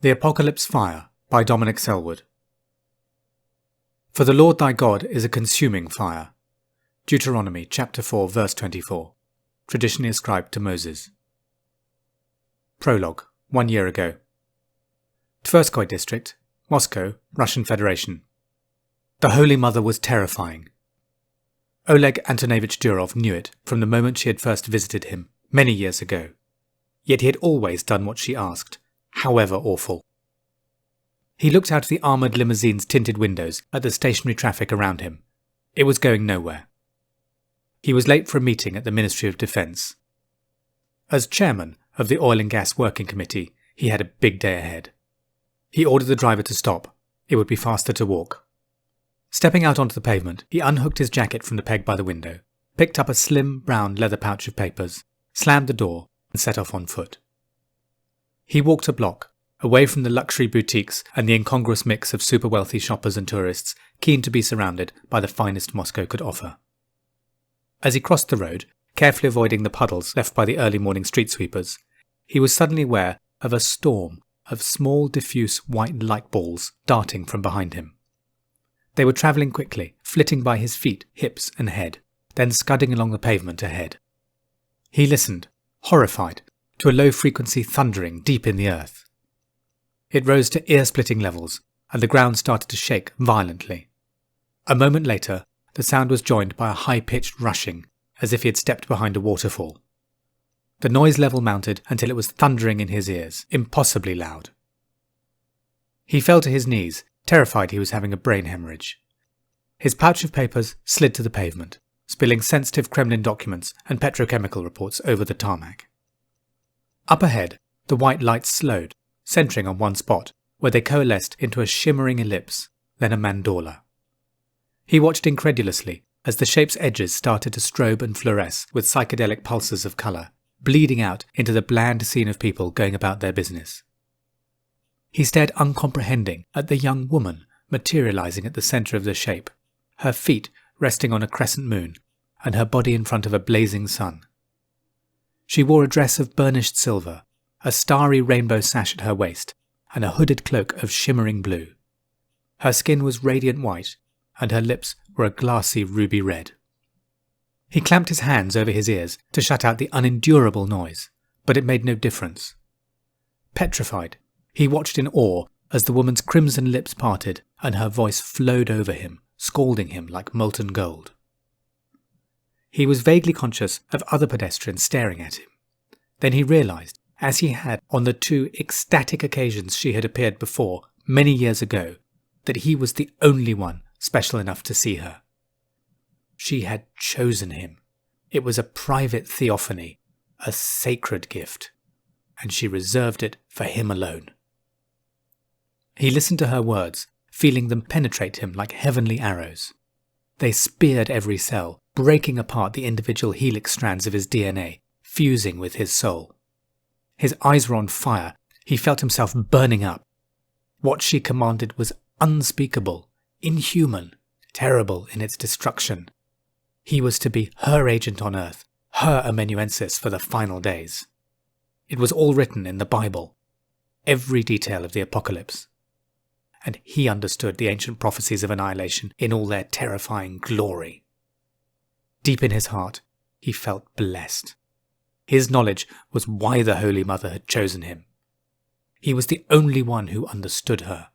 The Apocalypse Fire by Dominic Selwood. For the Lord thy God is a consuming fire. Deuteronomy chapter 4 verse 24. Traditionally ascribed to Moses. Prologue. 1 year ago. Tverskoy district, Moscow, Russian Federation. The Holy Mother was terrifying. Oleg Antonovich Durov knew it from the moment she had first visited him, many years ago. Yet he had always done what she asked, however awful. He looked out of the armoured limousine's tinted windows at the stationary traffic around him. It was going nowhere. He was late for a meeting at the Ministry of Defence. As chairman of the Oil and Gas Working Committee, he had a big day ahead. He ordered the driver to stop. It would be faster to walk. Stepping out onto the pavement, he unhooked his jacket from the peg by the window, picked up a slim brown leather pouch of papers, slammed the door, and set off on foot. He walked a block, away from the luxury boutiques and the incongruous mix of super-wealthy shoppers and tourists keen to be surrounded by the finest Moscow could offer. As he crossed the road, carefully avoiding the puddles left by the early morning street sweepers, he was suddenly aware of a storm of small diffuse white light balls darting from behind him. They were travelling quickly, flitting by his feet, hips and head, then scudding along the pavement ahead. He listened, horrified, to a low-frequency thundering deep in the earth. It rose to ear-splitting levels, and the ground started to shake violently. A moment later, the sound was joined by a high-pitched rushing, as if he had stepped behind a waterfall. The noise level mounted until it was thundering in his ears, impossibly loud. He fell to his knees, terrified he was having a brain hemorrhage. His pouch of papers slid to the pavement, spilling sensitive Kremlin documents and petrochemical reports over the tarmac. Up ahead, the white lights slowed, centering on one spot, where they coalesced into a shimmering ellipse, then a mandorla. He watched incredulously as the shape's edges started to strobe and fluoresce with psychedelic pulses of colour, bleeding out into the bland scene of people going about their business. He stared uncomprehending at the young woman materialising at the centre of the shape, her feet resting on a crescent moon, and her body in front of a blazing sun. She wore a dress of burnished silver, a starry rainbow sash at her waist, and a hooded cloak of shimmering blue. Her skin was radiant white, and her lips were a glassy ruby red. He clamped his hands over his ears to shut out the unendurable noise, but it made no difference. Petrified, he watched in awe as the woman's crimson lips parted and her voice flowed over him, scalding him like molten gold. He was vaguely conscious of other pedestrians staring at him. Then he realised, as he had on the two ecstatic occasions she had appeared before many years ago, that he was the only one special enough to see her. She had chosen him. It was a private theophany, a sacred gift, and she reserved it for him alone. He listened to her words, feeling them penetrate him like heavenly arrows. They speared every cell, breaking apart the individual helix strands of his DNA, fusing with his soul. His eyes were on fire. He felt himself burning up. What she commanded was unspeakable, inhuman, terrible in its destruction. He was to be her agent on earth, her amanuensis for the final days. It was all written in the Bible, every detail of the apocalypse. And he understood the ancient prophecies of annihilation in all their terrifying glory. Deep in his heart, he felt blessed. His knowledge was why the Holy Mother had chosen him. He was the only one who understood her.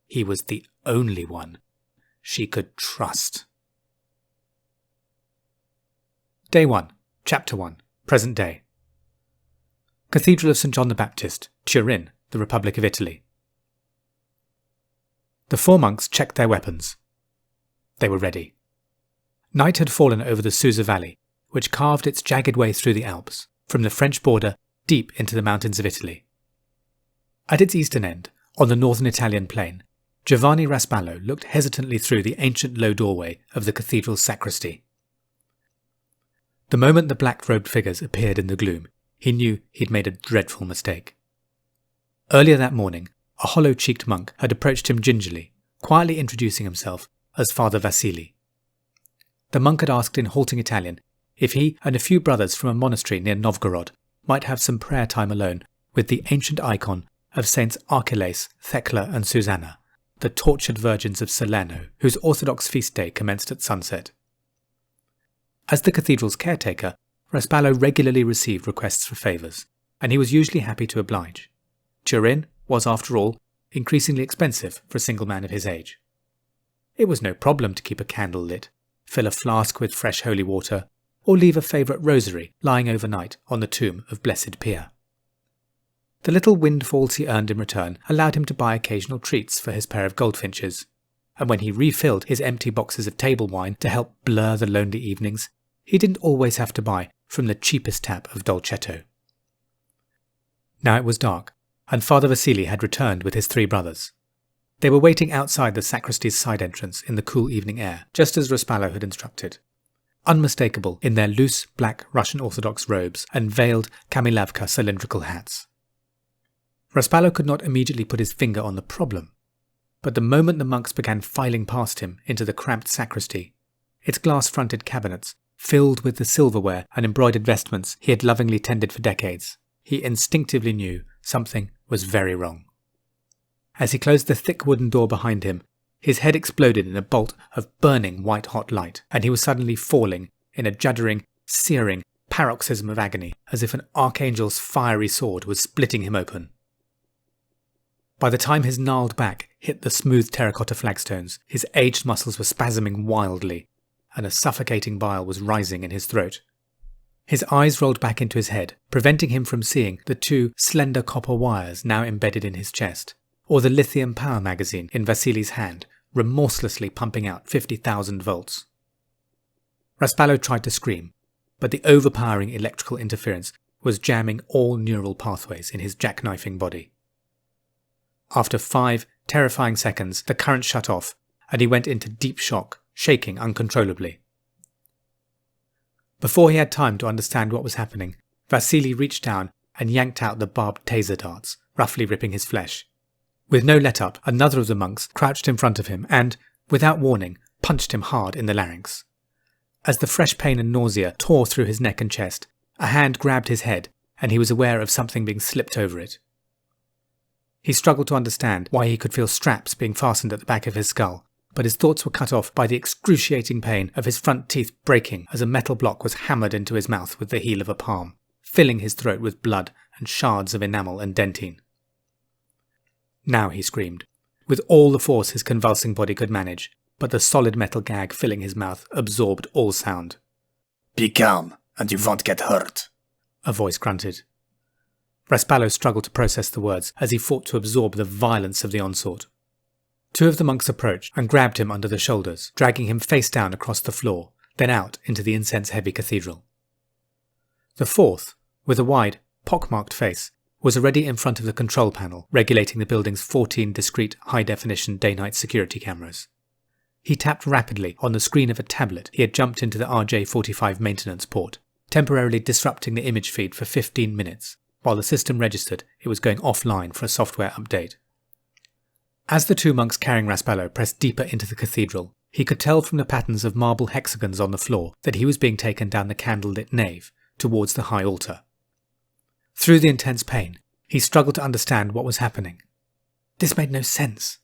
He was the only one she could trust. Day 1, Chapter 1, Present Day. Cathedral of St. John the Baptist, Turin, the Republic of Italy. The 4 monks checked their weapons. They were ready. Night had fallen over the Susa Valley, which carved its jagged way through the Alps, from the French border deep into the mountains of Italy. At its eastern end, on the northern Italian plain, Giovanni Rasballo looked hesitantly through the ancient low doorway of the cathedral's sacristy. The moment the black-robed figures appeared in the gloom, he knew he'd made a dreadful mistake. Earlier that morning, a hollow-cheeked monk had approached him gingerly, quietly introducing himself as Father Vasili. The monk had asked in halting Italian if he and a few brothers from a monastery near Novgorod might have some prayer time alone with the ancient icon of Saints Archelaus, Thecla and Susanna, the tortured virgins of Salerno, whose Orthodox feast day commenced at sunset. As the cathedral's caretaker, Raspallo regularly received requests for favours, and he was usually happy to oblige. Turin was, after all, increasingly expensive for a single man of his age. It was no problem to keep a candle lit, fill a flask with fresh holy water, or leave a favourite rosary lying overnight on the tomb of Blessed Pia. The little windfalls he earned in return allowed him to buy occasional treats for his pair of goldfinches, and when he refilled his empty boxes of table wine to help blur the lonely evenings, he didn't always have to buy from the cheapest tap of Dolcetto. Now it was dark, and Father Vasili had returned with his 3 brothers. They were waiting outside the sacristy's side entrance in the cool evening air, just as Raspallo had instructed, unmistakable in their loose black Russian Orthodox robes and veiled kamilavka cylindrical hats. Raspallo could not immediately put his finger on the problem, but the moment the monks began filing past him into the cramped sacristy, its glass-fronted cabinets filled with the silverware and embroidered vestments he had lovingly tended for decades, he instinctively knew something was very wrong. As he closed the thick wooden door behind him, his head exploded in a bolt of burning white-hot light, and he was suddenly falling in a juddering, searing paroxysm of agony, as if an archangel's fiery sword was splitting him open. By the time his gnarled back hit the smooth terracotta flagstones, his aged muscles were spasming wildly, and a suffocating bile was rising in his throat. His eyes rolled back into his head, preventing him from seeing the 2 slender copper wires now embedded in his chest, or the lithium power magazine in Vasili's hand, remorselessly pumping out 50,000 volts. Raspallo tried to scream, but the overpowering electrical interference was jamming all neural pathways in his jackknifing body. After 5 terrifying seconds, the current shut off, and he went into deep shock, shaking uncontrollably. Before he had time to understand what was happening, Vasili reached down and yanked out the barbed taser darts, roughly ripping his flesh. With no let-up, another of the monks crouched in front of him and, without warning, punched him hard in the larynx. As the fresh pain and nausea tore through his neck and chest, a hand grabbed his head, and he was aware of something being slipped over it. He struggled to understand why he could feel straps being fastened at the back of his skull, but his thoughts were cut off by the excruciating pain of his front teeth breaking as a metal block was hammered into his mouth with the heel of a palm, filling his throat with blood and shards of enamel and dentine. Now he screamed, with all the force his convulsing body could manage, but the solid metal gag filling his mouth absorbed all sound. "Be calm, and you won't get hurt," a voice grunted. Raspallo struggled to process the words as he fought to absorb the violence of the onslaught. 2 of the monks approached and grabbed him under the shoulders, dragging him face down across the floor, then out into the incense-heavy cathedral. The 4th, with a wide, pock-marked face, was already in front of the control panel, regulating the building's 14 discrete high-definition day-night security cameras. He tapped rapidly on the screen of a tablet he had jumped into the RJ-45 maintenance port, temporarily disrupting the image feed for 15 minutes, while the system registered it was going offline for a software update. As the 2 monks carrying Raspallo pressed deeper into the cathedral, he could tell from the patterns of marble hexagons on the floor that he was being taken down the candlelit nave towards the high altar. Through the intense pain, he struggled to understand what was happening. This made no sense.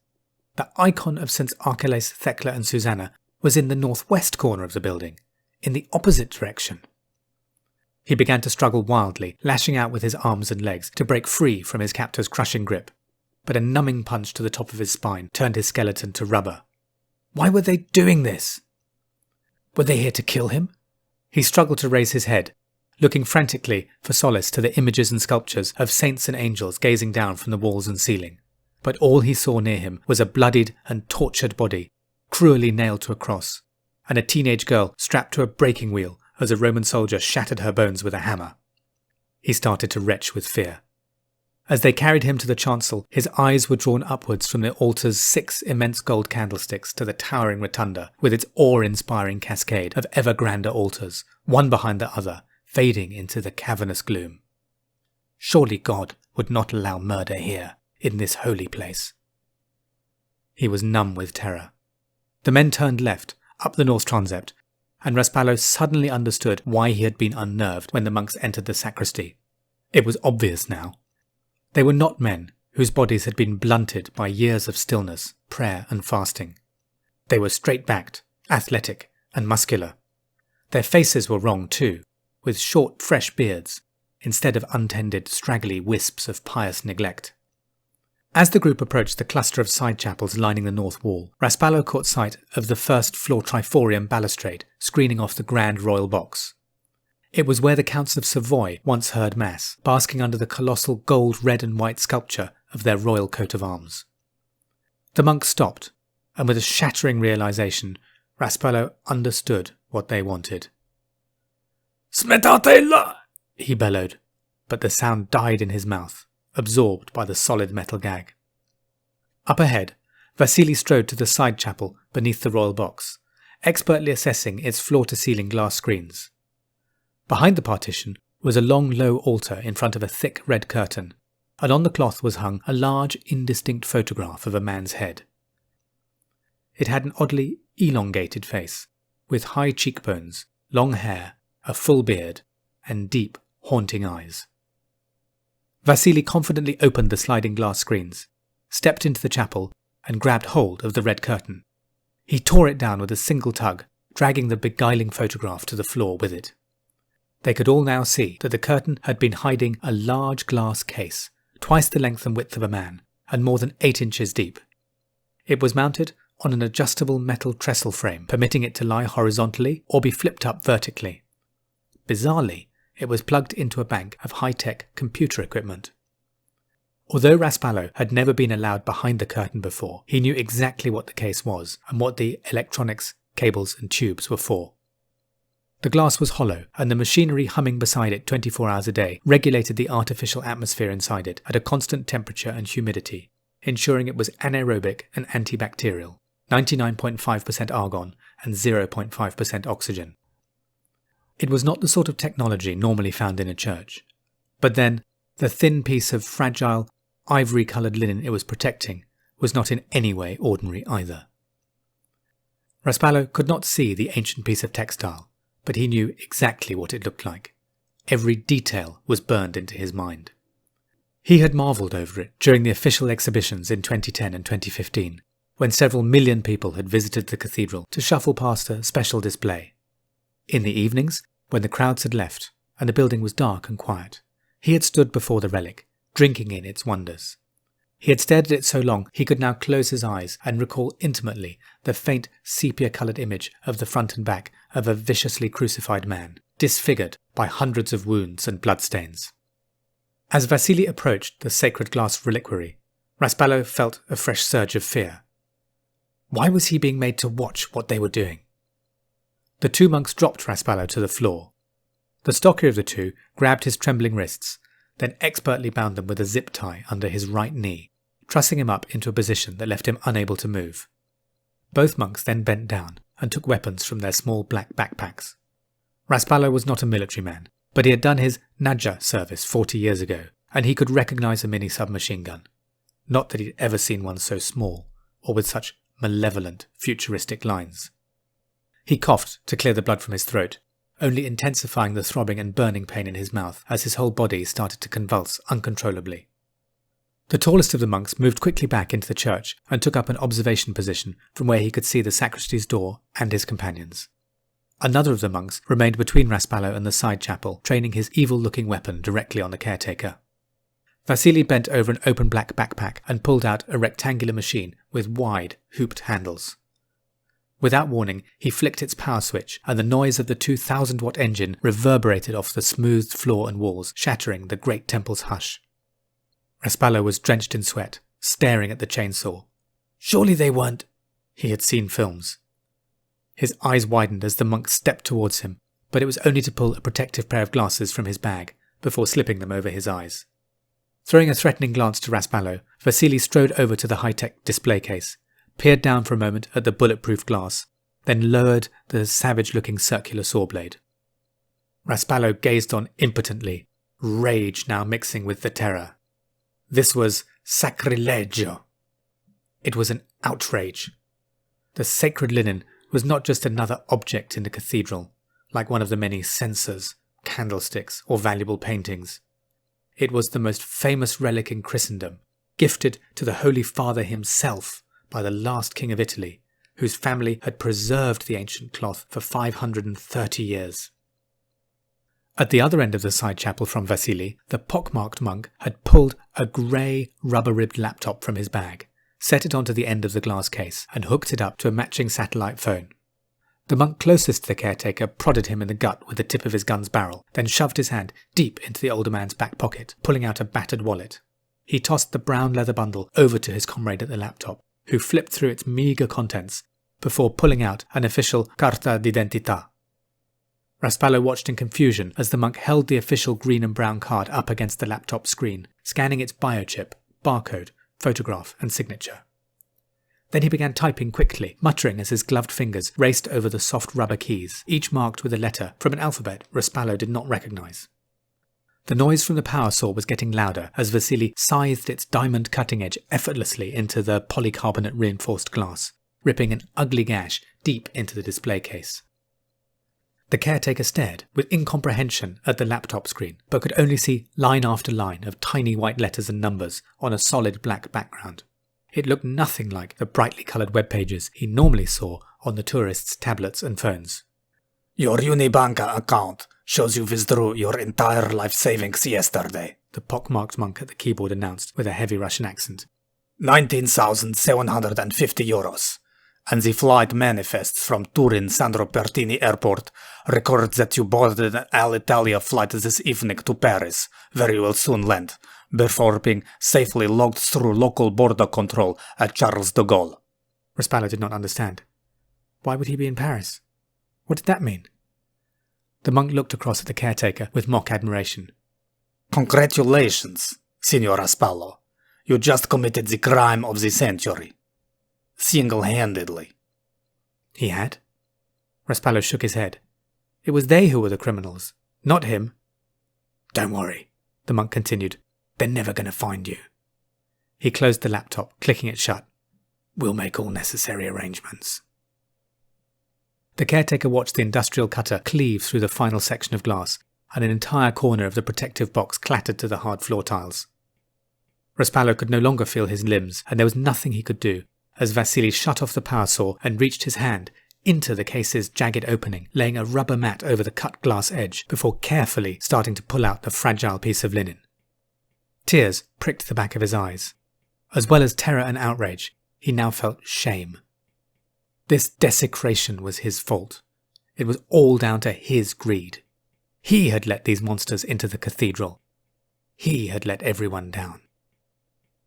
The icon of Saints Archaeologist, Thecla and Susanna was in the northwest corner of the building, in the opposite direction. He began to struggle wildly, lashing out with his arms and legs to break free from his captor's crushing grip, but a numbing punch to the top of his spine turned his skeleton to rubber. Why were they doing this? Were they here to kill him? He struggled to raise his head, looking frantically for solace to the images and sculptures of saints and angels gazing down from the walls and ceiling. But all he saw near him was a bloodied and tortured body, cruelly nailed to a cross, and a teenage girl strapped to a breaking wheel as a Roman soldier shattered her bones with a hammer. He started to retch with fear. As they carried him to the chancel, his eyes were drawn upwards from the altar's 6 immense gold candlesticks to the towering rotunda with its awe-inspiring cascade of ever grander altars, one behind the other, fading into the cavernous gloom. Surely God would not allow murder here, in this holy place. He was numb with terror. The men turned left, up the north transept, and Raspallo suddenly understood why he had been unnerved when the monks entered the sacristy. It was obvious now. They were not men whose bodies had been blunted by years of stillness, prayer and fasting. They were straight-backed, athletic and muscular. Their faces were wrong too, with short, fresh beards, instead of untended, straggly wisps of pious neglect. As the group approached the cluster of side chapels lining the north wall, Raspallo caught sight of the first-floor triforium balustrade screening off the grand royal box. It was where the Counts of Savoy once heard Mass, basking under the colossal gold, red and white sculpture of their royal coat of arms. The monks stopped, and with a shattering realization, Raspallo understood what they wanted. Smetatela! He bellowed, but the sound died in his mouth, absorbed by the solid metal gag. Up ahead, Vasily strode to the side chapel beneath the royal box, expertly assessing its floor-to-ceiling glass screens. Behind the partition was a long, low altar in front of a thick red curtain, and on the cloth was hung a large, indistinct photograph of a man's head. It had an oddly elongated face, with high cheekbones, long hair, a full beard, and deep, haunting eyes. Vasily confidently opened the sliding glass screens, stepped into the chapel, and grabbed hold of the red curtain. He tore it down with a single tug, dragging the beguiling photograph to the floor with it. They could all now see that the curtain had been hiding a large glass case, twice the length and width of a man, and more than 8 inches deep. It was mounted on an adjustable metal trestle frame, permitting it to lie horizontally or be flipped up vertically. Bizarrely, it was plugged into a bank of high-tech computer equipment. Although Raspallo had never been allowed behind the curtain before, he knew exactly what the case was and what the electronics, cables and tubes were for. The glass was hollow, and the machinery humming beside it 24 hours a day regulated the artificial atmosphere inside it at a constant temperature and humidity, ensuring it was anaerobic and antibacterial, 99.5% argon and 0.5% oxygen. It was not the sort of technology normally found in a church. But then, the thin piece of fragile, ivory-coloured linen it was protecting was not in any way ordinary either. Raspallo could not see the ancient piece of textile, but he knew exactly what it looked like. Every detail was burned into his mind. He had marvelled over it during the official exhibitions in 2010 and 2015, when several million people had visited the cathedral to shuffle past a special display. In the evenings, when the crowds had left and the building was dark and quiet, he had stood before the relic, drinking in its wonders. He had stared at it so long he could now close his eyes and recall intimately the faint sepia-coloured image of the front and back of a viciously crucified man, disfigured by hundreds of wounds and bloodstains. As Vasily approached the sacred glass reliquary, Raspallo felt a fresh surge of fear. Why was he being made to watch what they were doing? The 2 monks dropped Raspallo to the floor. The stockier of the 2 grabbed his trembling wrists, then expertly bound them with a zip tie under his right knee, trussing him up into a position that left him unable to move. Both monks then bent down and took weapons from their small black backpacks. Raspallo was not a military man, but he had done his Nadja service 40 years ago, and he could recognise a mini submachine gun. Not that he'd ever seen one so small, or with such malevolent, futuristic lines. He coughed to clear the blood from his throat, only intensifying the throbbing and burning pain in his mouth as his whole body started to convulse uncontrollably. The tallest of the monks moved quickly back into the church and took up an observation position from where he could see the sacristy's door and his companions. Another of the monks remained between Raspallo and the side chapel, training his evil-looking weapon directly on the caretaker. Vasily bent over an open black backpack and pulled out a rectangular machine with wide, hooped handles. Without warning, he flicked its power switch, and the noise of the 2,000-watt engine reverberated off the smoothed floor and walls, shattering the great temple's hush. Raspallo was drenched in sweat, staring at the chainsaw. Surely they weren't... He had seen films. His eyes widened as the monk stepped towards him, but it was only to pull a protective pair of glasses from his bag, before slipping them over his eyes. Throwing a threatening glance to Raspallo, Vasily strode over to the high-tech display case, peered down for a moment at the bulletproof glass, then lowered the savage-looking circular saw blade. Raspallo gazed on impotently, rage now mixing with the terror. This was sacrilegio. It was an outrage. The sacred linen was not just another object in the cathedral, like one of the many censers, candlesticks, or valuable paintings. It was the most famous relic in Christendom, gifted to the Holy Father himself by the last king of Italy, whose family had preserved the ancient cloth for 530 years. At the other end of the side chapel from Vasili, the pockmarked monk had pulled a grey, rubber-ribbed laptop from his bag, set it onto the end of the glass case, and hooked it up to a matching satellite phone. The monk closest to the caretaker prodded him in the gut with the tip of his gun's barrel, then shoved his hand deep into the older man's back pocket, pulling out a battered wallet. He tossed the brown leather bundle over to his comrade at the laptop, who flipped through its meagre contents before pulling out an official carta d'identità. Raspallo watched in confusion as the monk held the official green and brown card up against the laptop screen, scanning its biochip, barcode, photograph and signature. Then he began typing quickly, muttering as his gloved fingers raced over the soft rubber keys, each marked with a letter from an alphabet Raspallo did not recognize. The noise from the power saw was getting louder as Vasili scythed its diamond cutting edge effortlessly into the polycarbonate reinforced glass, ripping an ugly gash deep into the display case. The caretaker stared with incomprehension at the laptop screen, but could only see line after line of tiny white letters and numbers on a solid black background. It looked nothing like the brightly coloured web pages he normally saw on the tourists' tablets and phones. Your Unibanca account shows you withdrew your entire life savings yesterday, the pockmarked monk at the keyboard announced with a heavy Russian accent. 19,750 euros. And the flight manifest from Turin Sandro Pertini Airport records that you boarded an Alitalia flight this evening to Paris, where you will soon land, before being safely logged through local border control at Charles de Gaulle. Raspallo did not understand. Why would he be in Paris? What did that mean? The monk looked across at the caretaker with mock admiration. Congratulations, Signor Raspallo. You just committed the crime of the century. Single-handedly. He had? Raspallo shook his head. It was they who were the criminals, not him. Don't worry, the monk continued. They're never going to find you. He closed the laptop, clicking it shut. We'll make all necessary arrangements. The caretaker watched the industrial cutter cleave through the final section of glass, and an entire corner of the protective box clattered to the hard floor tiles. Raspallo could no longer feel his limbs, and there was nothing he could do, as Vasili shut off the power saw and reached his hand into the case's jagged opening, laying a rubber mat over the cut glass edge before carefully starting to pull out the fragile piece of linen. Tears pricked the back of his eyes. As well as terror and outrage, he now felt shame. This desecration was his fault. It was all down to his greed. He had let these monsters into the cathedral. He had let everyone down.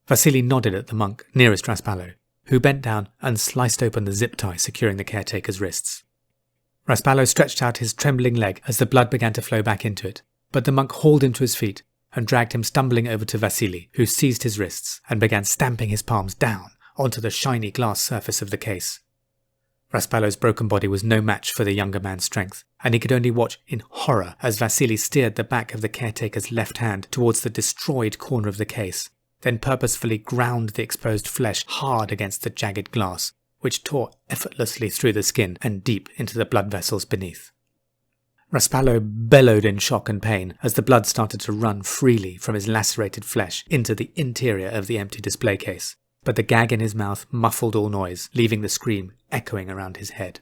Vasili nodded at the monk nearest Raspallo, who bent down and sliced open the zip tie securing the caretaker's wrists. Raspallo stretched out his trembling leg as the blood began to flow back into it, but the monk hauled him to his feet and dragged him stumbling over to Vasili, who seized his wrists and began stamping his palms down onto the shiny glass surface of the case. Raspallo's broken body was no match for the younger man's strength, and he could only watch in horror as Vasili steered the back of the caretaker's left hand towards the destroyed corner of the case, then purposefully ground the exposed flesh hard against the jagged glass, which tore effortlessly through the skin and deep into the blood vessels beneath. Raspallo bellowed in shock and pain as the blood started to run freely from his lacerated flesh into the interior of the empty display case, but the gag in his mouth muffled all noise, leaving the scream echoing around his head.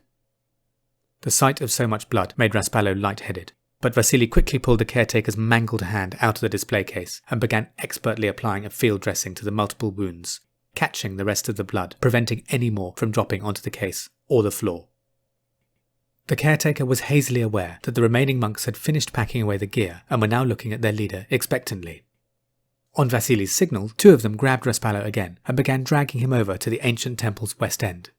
The sight of so much blood made Raspallo lightheaded, but Vasili quickly pulled the caretaker's mangled hand out of the display case and began expertly applying a field dressing to the multiple wounds, catching the rest of the blood, preventing any more from dropping onto the case or the floor. The caretaker was hazily aware that the remaining monks had finished packing away the gear and were now looking at their leader expectantly. On Vasili's signal, two of them grabbed Raspallo again and began dragging him over to the ancient temple's west end.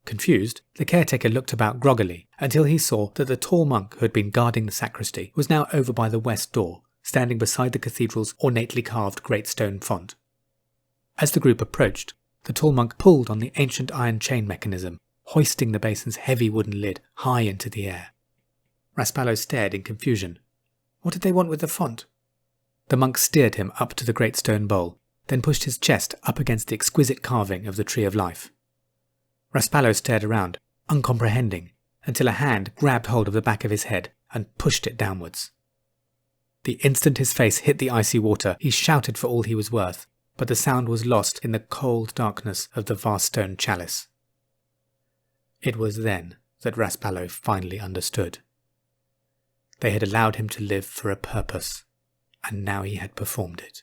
Confused, the caretaker looked about groggily until he saw that the tall monk who had been guarding the sacristy was now over by the west door, standing beside the cathedral's ornately carved great stone font. As the group approached, the tall monk pulled on the ancient iron chain mechanism, hoisting the basin's heavy wooden lid high into the air. Raspallo stared in confusion. What did they want with the font? The monk steered him up to the great stone bowl, then pushed his chest up against the exquisite carving of the Tree of Life. Raspallo stared around, uncomprehending, until a hand grabbed hold of the back of his head and pushed it downwards. The instant his face hit the icy water, he shouted for all he was worth, but the sound was lost in the cold darkness of the vast stone chalice. It was then that Raspallo finally understood. They had allowed him to live for a purpose, and now he had performed it.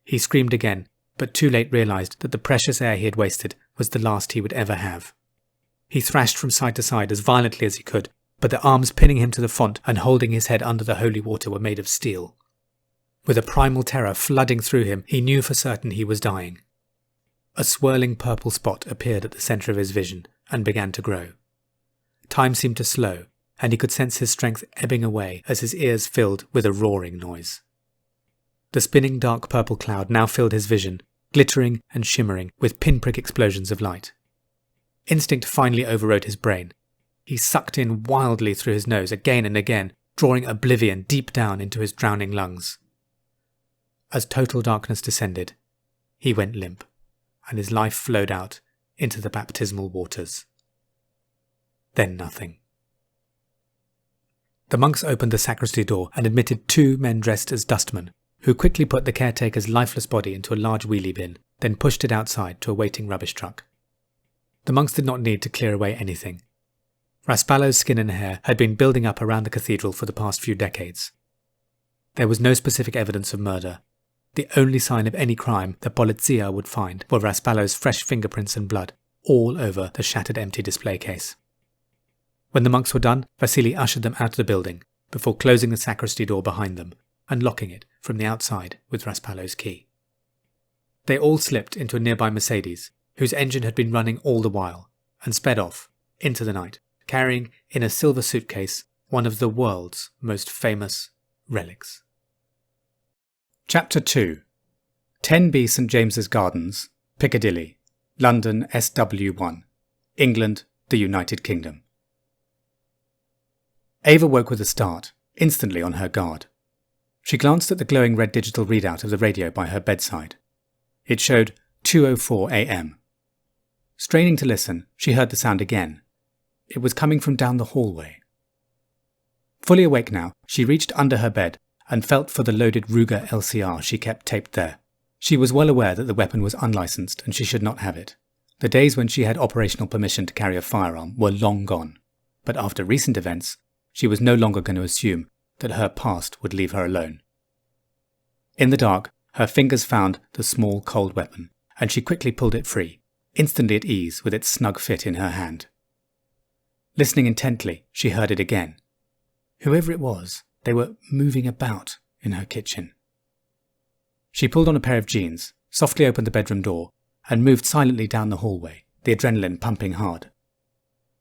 He screamed again, but too late realised that the precious air he had wasted was the last he would ever have. He thrashed from side to side as violently as he could, but the arms pinning him to the font and holding his head under the holy water were made of steel. With a primal terror flooding through him, he knew for certain he was dying. A swirling purple spot appeared at the centre of his vision and began to grow. Time seemed to slow, and he could sense his strength ebbing away as his ears filled with a roaring noise. The spinning dark purple cloud now filled his vision, glittering and shimmering with pinprick explosions of light. Instinct finally overrode his brain. He sucked in wildly through his nose again and again, drawing oblivion deep down into his drowning lungs. As total darkness descended, he went limp, and his life flowed out into the baptismal waters. Then nothing. The monks opened the sacristy door and admitted 2 men dressed as dustmen, who quickly put the caretaker's lifeless body into a large wheelie bin, then pushed it outside to a waiting rubbish truck. The monks did not need to clear away anything. Raspallo's skin and hair had been building up around the cathedral for the past few decades. There was no specific evidence of murder. The only sign of any crime that Polizia would find were Raspallo's fresh fingerprints and blood all over the shattered empty display case. When the monks were done, Vasily ushered them out of the building, before closing the sacristy door behind them and locking it from the outside with Raspallo's key. They all slipped into a nearby Mercedes, whose engine had been running all the while, and sped off into the night, carrying in a silver suitcase one of the world's most famous relics. Chapter 2. 10B St James's Gardens, Piccadilly, London SW1, England, the United Kingdom. Ava woke with a start, instantly on her guard. She glanced at the glowing red digital readout of the radio by her bedside. It showed 2:04 a.m. Straining to listen, she heard the sound again. It was coming from down the hallway. Fully awake now, she reached under her bed and felt for the loaded Ruger LCR she kept taped there. She was well aware that the weapon was unlicensed and she should not have it. The days when she had operational permission to carry a firearm were long gone, but after recent events, she was no longer going to assume that her past would leave her alone. In the dark, her fingers found the small cold weapon, and she quickly pulled it free, instantly at ease with its snug fit in her hand. Listening intently, she heard it again. Whoever it was, they were moving about in her kitchen. She pulled on a pair of jeans, softly opened the bedroom door, and moved silently down the hallway, the adrenaline pumping hard.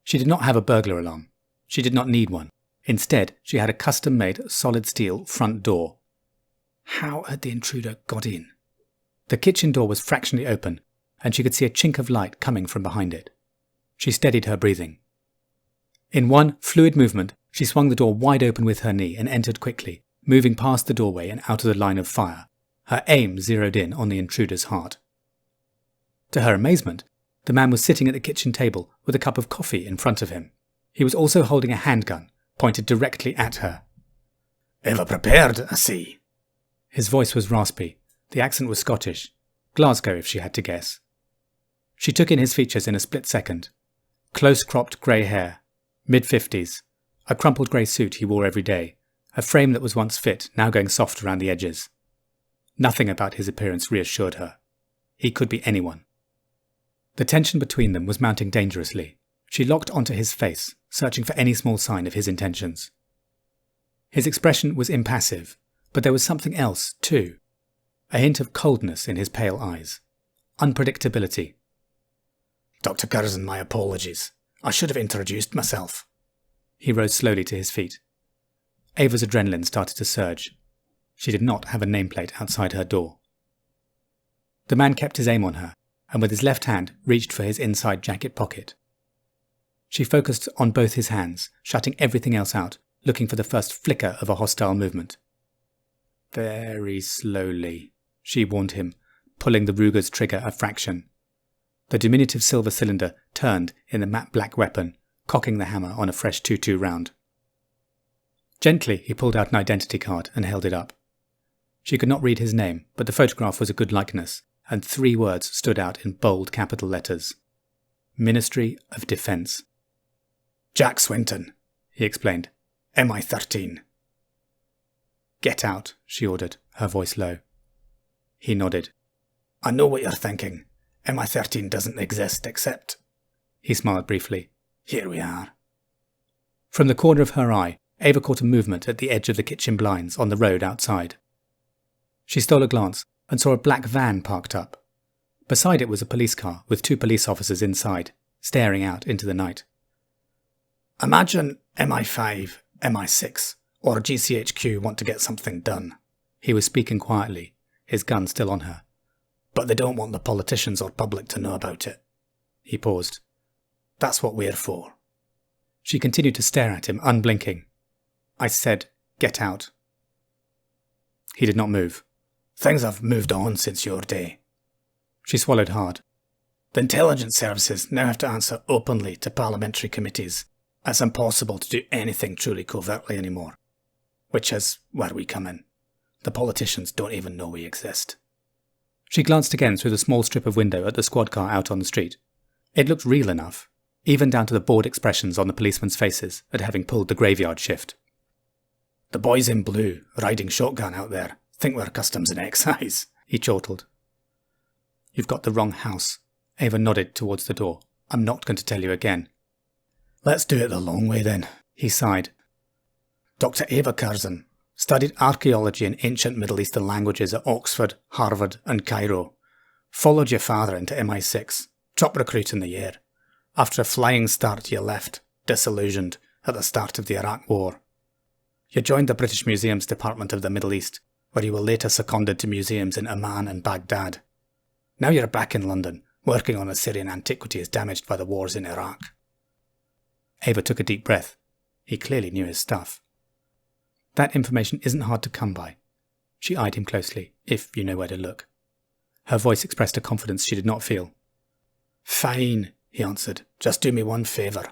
She did not have a burglar alarm. She did not need one. Instead, she had a custom-made solid steel front door. How had the intruder got in? The kitchen door was fractionally open, and she could see a chink of light coming from behind it. She steadied her breathing. In one fluid movement, she swung the door wide open with her knee and entered quickly, moving past the doorway and out of the line of fire, her aim zeroed in on the intruder's heart. To her amazement, the man was sitting at the kitchen table with a cup of coffee in front of him. He was also holding a handgun, pointed directly at her. "Ever prepared, I see." His voice was raspy. The accent was Scottish. Glasgow, if she had to guess. She took in his features in a split second. Close-cropped grey hair, mid-50s, a crumpled grey suit he wore every day, a frame that was once fit, now going soft around the edges. Nothing about his appearance reassured her. He could be anyone. The tension between them was mounting dangerously. She locked onto his face, searching for any small sign of his intentions. His expression was impassive, but there was something else, too. A hint of coldness in his pale eyes. Unpredictability. "Dr. Curzon, my apologies. I should have introduced myself." He rose slowly to his feet. Ava's adrenaline started to surge. She did not have a nameplate outside her door. The man kept his aim on her, and with his left hand reached for his inside jacket pocket. She focused on both his hands, shutting everything else out, looking for the first flicker of a hostile movement. Very slowly, she warned him, pulling the Ruger's trigger a fraction. The diminutive silver cylinder turned in the matte black weapon, cocking the hammer on a fresh 22 round. Gently, he pulled out an identity card and held it up. She could not read his name, but the photograph was a good likeness, and 3 words stood out in bold capital letters. Ministry of Defence. Jack Swinton, he explained. MI13. Get out, she ordered, her voice low. He nodded. I know what you're thinking. MI13 doesn't exist except... He smiled briefly. Here we are. From the corner of her eye, Ava caught a movement at the edge of the kitchen blinds on the road outside. She stole a glance and saw a black van parked up. Beside it was a police car with 2 police officers inside, staring out into the night. Imagine MI5, MI6, or GCHQ want to get something done. He was speaking quietly, his gun still on her. But they don't want the politicians or public to know about it. He paused. That's what we're for. She continued to stare at him, unblinking. I said, get out. He did not move. Things have moved on since your day. She swallowed hard. The intelligence services now have to answer openly to parliamentary committees. It's impossible to do anything truly covertly anymore. Which is where we come in. The politicians don't even know we exist. She glanced again through the small strip of window at the squad car out on the street. It looked real enough, even down to the bored expressions on the policemen's faces at having pulled the graveyard shift. The boys in blue, riding shotgun out there, think we're customs and excise, he chortled. You've got the wrong house. Ava nodded towards the door. I'm not going to tell you again. Let's do it the long way then, he sighed. Dr Ava Curzon studied archaeology and ancient Middle Eastern languages at Oxford, Harvard and Cairo. Followed your father into MI6, top recruit in the year. After a flying start you left, disillusioned, at the start of the Iraq War. You joined the British Museum's Department of the Middle East, where you were later seconded to museums in Amman and Baghdad. Now you're back in London, working on Assyrian antiquities damaged by the wars in Iraq. Ava took a deep breath. He clearly knew his stuff. That information isn't hard to come by. She eyed him closely, if you know where to look. Her voice expressed a confidence she did not feel. Fine, he answered. Just do me one favour.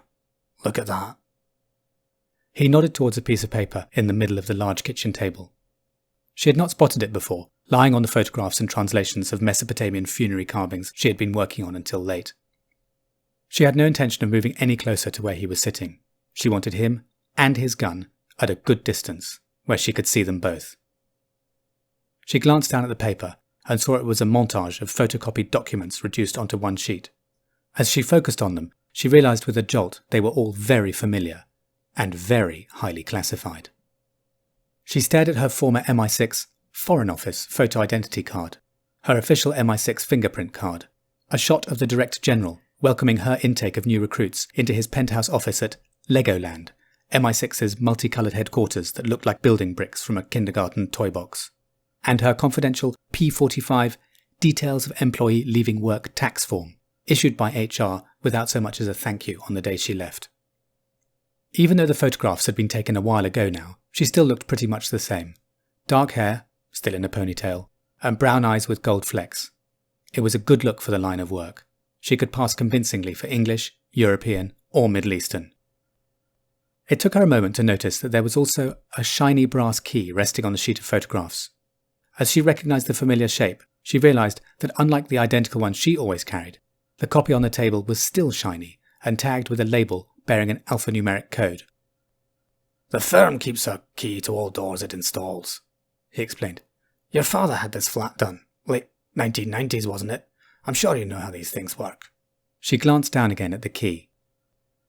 Look at that. He nodded towards a piece of paper in the middle of the large kitchen table. She had not spotted it before, lying on the photographs and translations of Mesopotamian funerary carvings she had been working on until late. She had no intention of moving any closer to where he was sitting. She wanted him and his gun at a good distance, where she could see them both. She glanced down at the paper and saw it was a montage of photocopied documents reduced onto one sheet. As she focused on them, she realised with a jolt they were all very familiar and very highly classified. She stared at her former MI6 Foreign Office photo identity card, her official MI6 fingerprint card, a shot of the Director General welcoming her intake of new recruits into his penthouse office at Legoland, MI6's multicoloured headquarters that looked like building bricks from a kindergarten toy box, and her confidential P45 Details of Employee Leaving Work tax form, issued by HR without so much as a thank you on the day she left. Even though the photographs had been taken a while ago now, she still looked pretty much the same. Dark hair, still in a ponytail, and brown eyes with gold flecks. It was a good look for the line of work. She could pass convincingly for English, European, or Middle Eastern. It took her a moment to notice that there was also a shiny brass key resting on the sheet of photographs. As she recognised the familiar shape, she realised that unlike the identical one she always carried, the copy on the table was still shiny and tagged with a label bearing an alphanumeric code. The firm keeps a key to all doors it installs, he explained. Your father had this flat done. Late 1990s, wasn't it? I'm sure you know how these things work. She glanced down again at the key.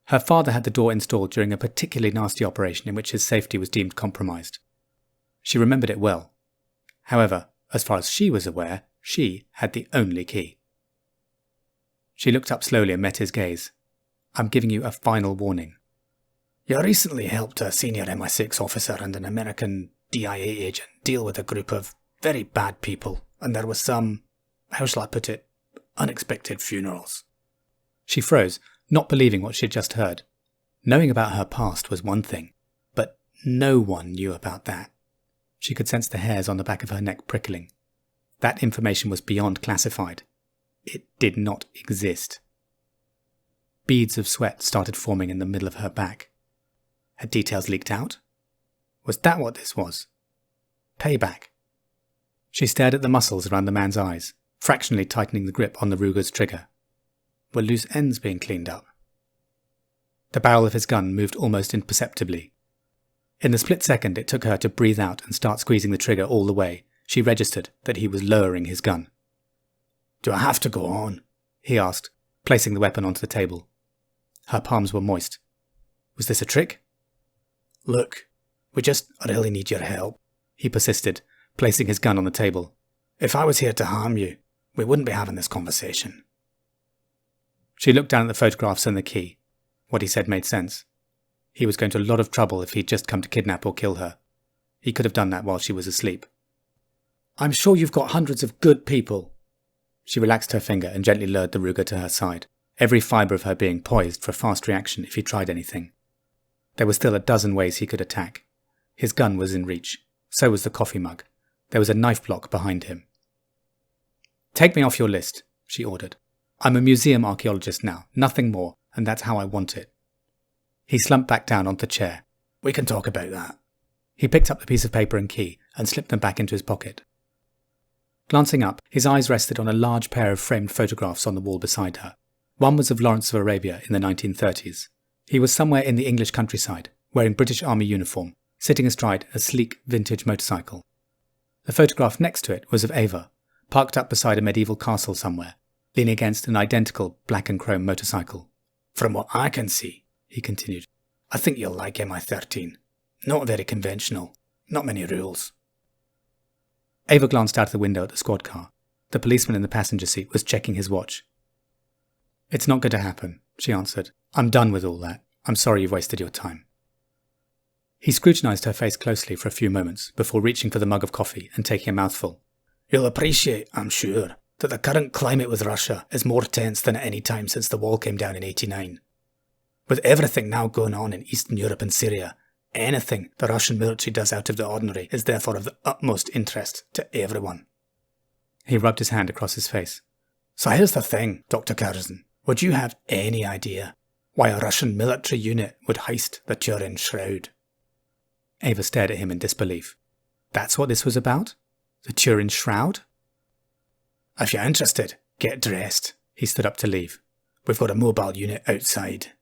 Her father had the door installed during a particularly nasty operation in which his safety was deemed compromised. She remembered it well. However, as far as she was aware, she had the only key. She looked up slowly and met his gaze. I'm giving you a final warning. You recently helped a senior MI6 officer and an American DIA agent deal with a group of very bad people, and there was some, how shall I put it, unexpected funerals. She froze, not believing what she had just heard. Knowing about her past was one thing, but no one knew about that. She could sense the hairs on the back of her neck prickling. That information was beyond classified. It did not exist. Beads of sweat started forming in the middle of her back. Had details leaked out? Was that what this was? Payback? She stared at the muscles around the man's eyes, fractionally tightening the grip on the Ruger's trigger. Were loose ends being cleaned up? The barrel of his gun moved almost imperceptibly. In the split second it took her to breathe out and start squeezing the trigger all the way, she registered that he was lowering his gun. "Do I have to go on?" he asked, placing the weapon onto the table. Her palms were moist. Was this a trick? "Look, we just really need your help," he persisted, placing his gun on the table. "If I was here to harm you, we wouldn't be having this conversation." She looked down at the photographs and the key. What he said made sense. He was going to a lot of trouble if he'd just come to kidnap or kill her. He could have done that while she was asleep. "I'm sure you've got hundreds of good people." She relaxed her finger and gently lowered the Ruger to her side, every fibre of her being poised for a fast reaction if he tried anything. There were still a dozen ways he could attack. His gun was in reach. So was the coffee mug. There was a knife block behind him. "Take me off your list," she ordered. "I'm a museum archaeologist now, nothing more, and that's how I want it." He slumped back down onto the chair. "We can talk about that." He picked up the piece of paper and key and slipped them back into his pocket. Glancing up, his eyes rested on a large pair of framed photographs on the wall beside her. One was of Lawrence of Arabia in the 1930s. He was somewhere in the English countryside, wearing British Army uniform, sitting astride a sleek vintage motorcycle. The photograph next to it was of Ava, parked up beside a medieval castle somewhere, leaning against an identical black and chrome motorcycle. "From what I can see," he continued, "I think you'll like MI13. Not very conventional. Not many rules." Ava glanced out of the window at the squad car. The policeman in the passenger seat was checking his watch. "It's not going to happen," she answered. "I'm done with all that. I'm sorry you've wasted your time." He scrutinised her face closely for a few moments before reaching for the mug of coffee and taking a mouthful. "You'll appreciate, I'm sure, that the current climate with Russia is more tense than at any time since the wall came down in '89. With everything now going on in Eastern Europe and Syria, anything the Russian military does out of the ordinary is therefore of the utmost interest to everyone." He rubbed his hand across his face. "So here's the thing, Dr. Curzon. Would you have any idea why a Russian military unit would heist the Turin Shroud?" Ava stared at him in disbelief. That's what this was about? The Turin Shroud? "If you're interested, get dressed." He stood up to leave. "We've got a mobile unit outside."